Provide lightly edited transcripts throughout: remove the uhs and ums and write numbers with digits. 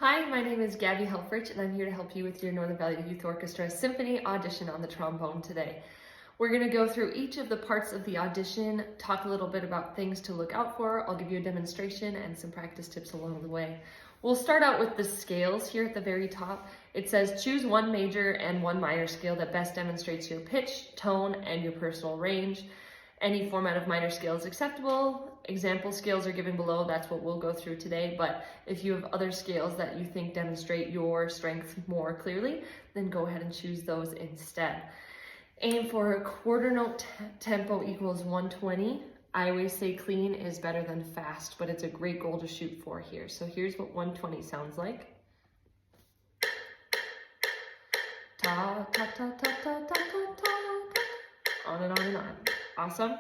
Hi, my name is Gabby Helfrich, and I'm here to help you with your Northern Valley Youth Orchestra Symphony audition on the trombone today. We're going to go through each of the parts of the audition, talk a little bit about things to look out for. I'll give you a demonstration and some practice tips along the way. We'll start out with the scales here at the very top. It says choose one major and one minor scale that best demonstrates your pitch, tone, and your personal range. Any format of minor scale is acceptable. Example scales are given below. That's what we'll go through today. But if you have other scales that you think demonstrate your strength more clearly, then go ahead and choose those instead. Aim for a quarter note tempo equals 120. I always say clean is better than fast, but it's a great goal to shoot for here. So here's what 120 sounds like. Ta, ta, ta, ta, ta, ta, ta, ta. On and on and on. Awesome.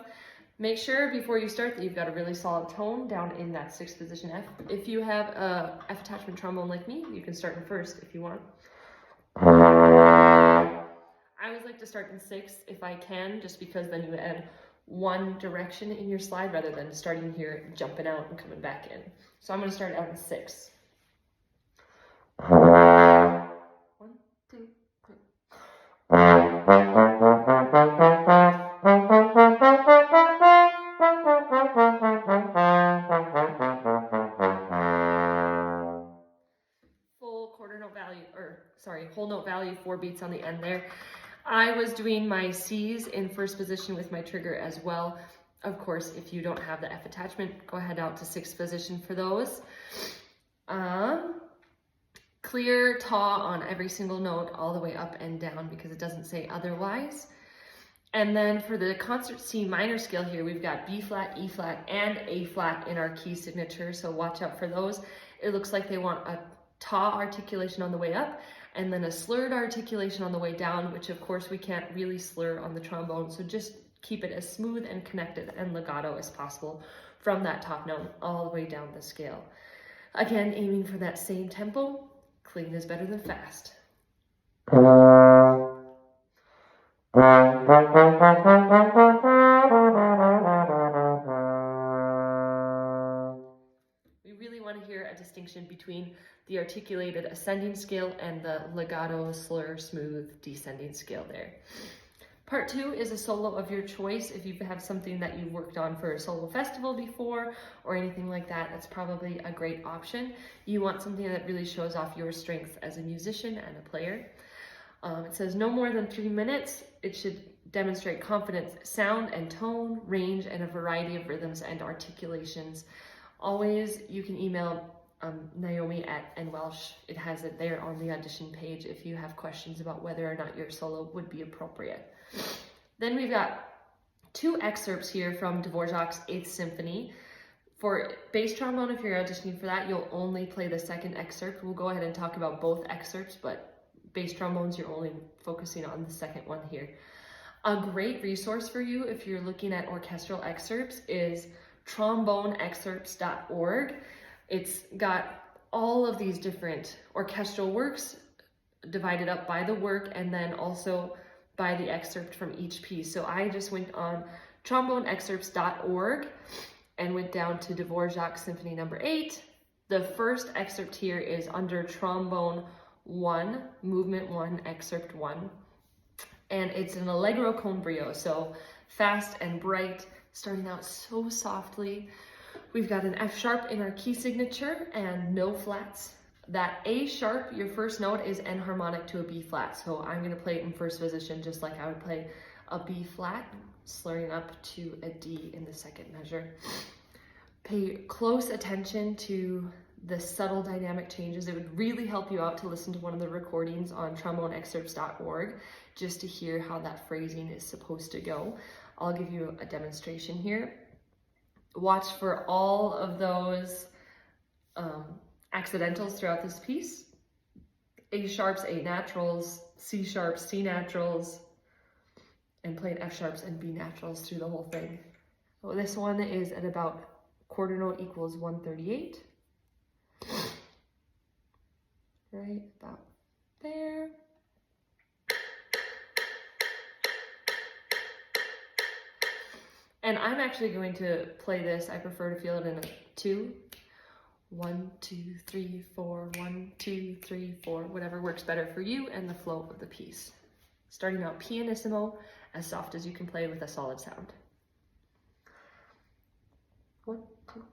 Make sure before you start that you've got a really solid tone down in that 6th position F. If you have a F attachment trombone like me, you can start in 1st if you want. I always like to start in 6th if I can, just because then you add one direction in your slide rather than starting here, jumping out and coming back in. So I'm going to start out in 6th. 1, 2, 3. Whole note value, 4 beats on the end there. I was doing my C's in 1st position with my trigger as well. Of course, if you don't have the F attachment, go ahead out to 6th position for those. Clear taw on every single note all the way up and down because it doesn't say otherwise. And then for the concert C minor scale here, we've got B flat, E flat, and A flat in our key signature, so watch out for those. It looks like they want a taw articulation on the way up and then a slurred articulation on the way down, which of course we can't really slur on the trombone, so just keep it as smooth and connected and legato as possible from that top note all the way down the scale. Again, aiming for that same tempo. Clean is better than fast. We really want to hear a distinction between the articulated ascending scale and the legato, slur, smooth, descending scale there. Part 2 is a solo of your choice. If you have something that you've worked on for a solo festival before or anything like that, that's probably a great option. You want something that really shows off your strength as a musician and a player. It says no more than 3 minutes. It should demonstrate confident sound and tone, range, and a variety of rhythms and articulations. Always, you can email Naomi at NVYO. It has it there on the audition page if you have questions about whether or not your solo would be appropriate. Then we've got 2 excerpts here from Dvorak's 8th Symphony. For bass trombone, if you're auditioning for that, you'll only play the 2nd excerpt. We'll go ahead and talk about both excerpts, but bass trombones, you're only focusing on the 2nd one here. A great resource for you if you're looking at orchestral excerpts is tromboneexcerpts.org. It's got all of these different orchestral works divided up by the work and then also by the excerpt from each piece. So I just went on tromboneexcerpts.org and went down to Dvorak Symphony No. 8. The 1st excerpt here is under Trombone 1, Movement 1, Excerpt 1. And it's an allegro con brio, so fast and bright, starting out so softly. We've got an F sharp in our key signature and no flats. That A sharp, your 1st note, is enharmonic to a B flat. So I'm going to play it in 1st position just like I would play a B flat, slurring up to a D in the 2nd measure. Pay close attention to the subtle dynamic changes. It would really help you out to listen to one of the recordings on tromboneexcerpts.org just to hear how that phrasing is supposed to go. I'll give you a demonstration here. Watch for all of those accidentals throughout this piece. A sharps, A naturals, C sharps, C naturals, and playing F sharps and B naturals through the whole thing. So this one is at about quarter note equals 138. Right about there. And I'm actually going to play this. I prefer to feel it in a 2. 1, 2, 3, 4, 1, 2, 3, 4, whatever works better for you and the flow of the piece. Starting out pianissimo, as soft as you can play with a solid sound. 1, 2.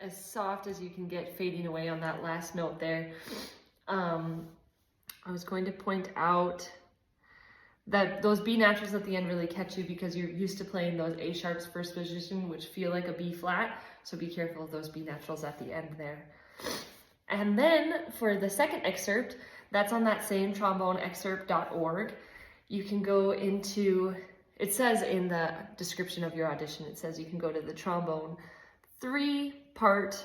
As soft as you can get, fading away on that last note there. I was going to point out that those B naturals at the end really catch you because you're used to playing those A sharps first position, which feel like a B flat. So be careful of those B naturals at the end there. And then for the second excerpt, that's on that same tromboneexcerpt.org. You can go into, it says in the description of your audition, it says you can go to the trombone 3-part,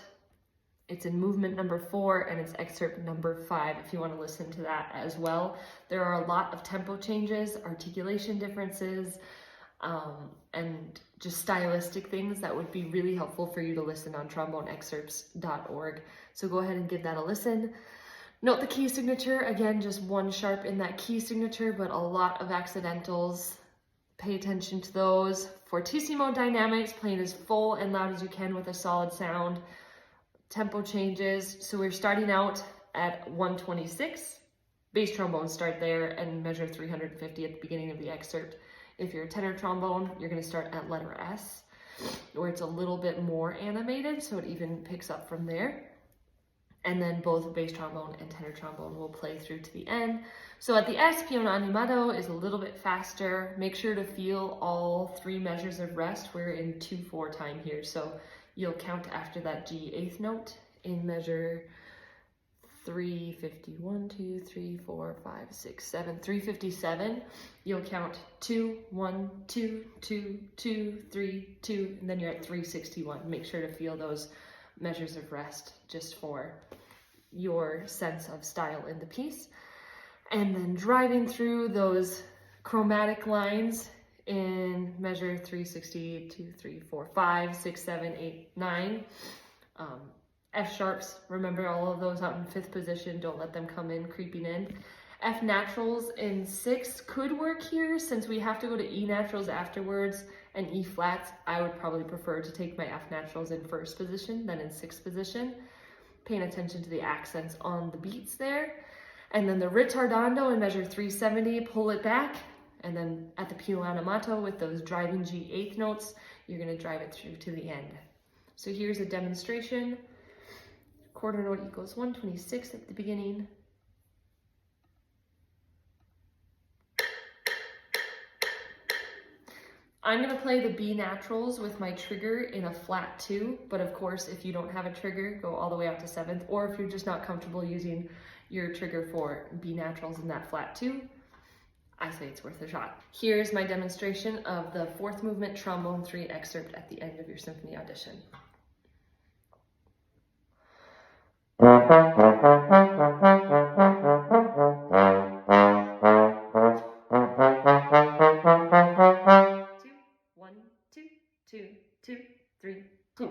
it's in movement number 4 and it's excerpt number 5 if you want to listen to that as well. There are a lot of tempo changes, articulation differences, and just stylistic things that would be really helpful for you to listen on tromboneexcerpts.org. So go ahead and give that a listen. Note the key signature, again, just 1 sharp in that key signature, but a lot of accidentals. Pay attention to those. Fortissimo dynamics, playing as full and loud as you can with a solid sound. Tempo changes. So we're starting out at 126. Bass trombones start there and measure 350 at the beginning of the excerpt. If you're a tenor trombone, you're going to start at letter S, where it's a little bit more animated, so it even picks up from there. And then both bass trombone and tenor trombone will play through to the end. So at the S, piano animato is a little bit faster. Make sure to feel all 3 measures of rest. We're in 2/4 time here, so you'll count after that G 8th note in measure 350, 1, 2, 3, 4, 5, 6, 7, 357. You'll count 2, 1, 2, 2, 2, 3, 2, and then you're at 361. Make sure to feel those measures of rest just for your sense of style in the piece. And then driving through those chromatic lines in measure 360, 2, 3, 4, 5, 6, 7, 8, 9. F sharps, remember all of those out in 5th position, don't let them come in creeping in. F naturals in 6 could work here. Since we have to go to E naturals afterwards and E flats, I would probably prefer to take my F naturals in 1st position than in 6th position. Paying attention to the accents on the beats there. And then the ritardando in measure 370, pull it back. And then at the piano animato with those driving G 8th notes, you're going to drive it through to the end. So here's a demonstration. Quarter note equals 126 at the beginning. I'm going to play the B naturals with my trigger in a flat 2, but of course if you don't have a trigger, go all the way out to 7th, or if you're just not comfortable using your trigger for B naturals in that flat 2, I say it's worth a shot. Here's my demonstration of the 4th movement trombone 3 excerpt at the end of your symphony audition. Two, 2, 3, 2.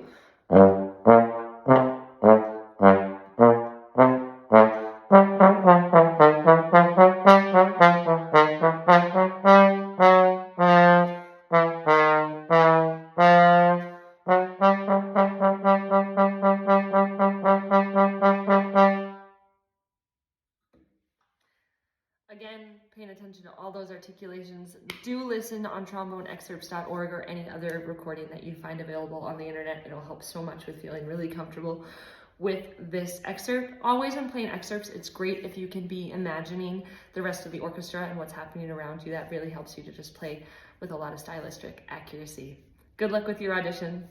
Again, paying attention to all those articulations. Do listen on tromboneexcerpts.org or any other recording that you find available on the internet. It'll help so much with feeling really comfortable with this excerpt. Always when playing excerpts, it's great if you can be imagining the rest of the orchestra and what's happening around you. That really helps you to just play with a lot of stylistic accuracy. Good luck with your audition.